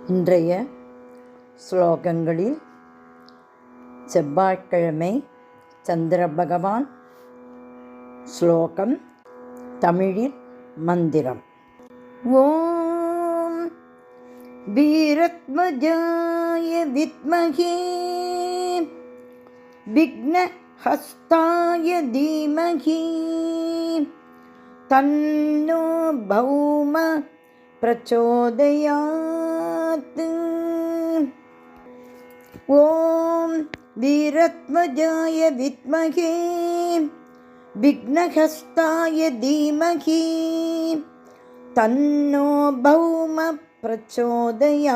இன்றைய ஸ்லோகங்களில் செவ்வாய்க்கிழமை சந்திர பகவான் ஸ்லோகம், தமிழில் மந்திரம். ஓம் வீரத்மஜாய வித்மஹே விக்னஹஸ்தாய தீமஹி தன்னோ பௌம பிரச்சோதயாத். ஓம் வீரத்மஜாய வித்மஹே விக்னஹஸ்தாய தீமஹி தன்னோ பௌம பிரச்சோதயாத்.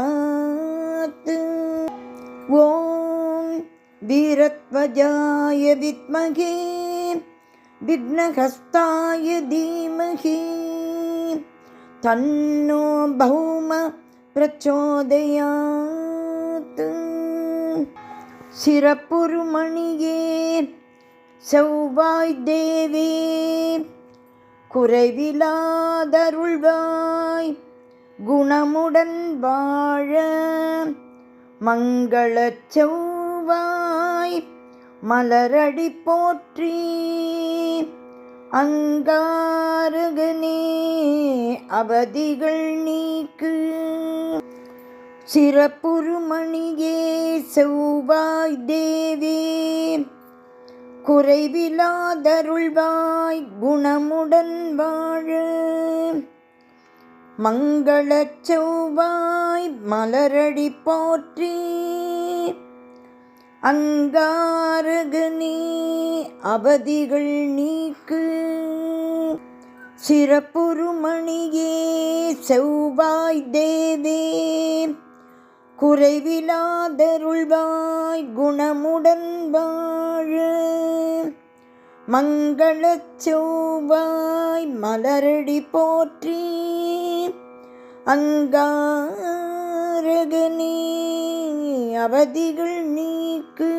ஓம் வீரத்மஜாய வித்மஹே விக்னஹஸ்தாய தீமஹி தன்னோ பௌம பிரச்சோதயாத். சிறப்புருமணியே செவ்வாய் தேவே குறைவிலாதருள்வாய் குணமுடன் வாழ மங்களச் செவ்வாய் மலரடி போற்றி அங்காரகனே அவதிகள் நீக்கு. சிறப்புருமணியே செவ்வாய் தேவே குறைவிலாதருள்வாய் குணமுடன் வாழ மங்களச் செவ்வாய் மலரடி போற்றி அங்காரகனே அவதிகள் நீக்கு. சிறப்புருமணியே செவ்வாய் தேவே குறைவிலாதருள்வாய் குணமுடன் வாழ மங்களச் செவ்வாய் மலரடி போற்றி அங்காரகனே அவதிகள் நீக்கு.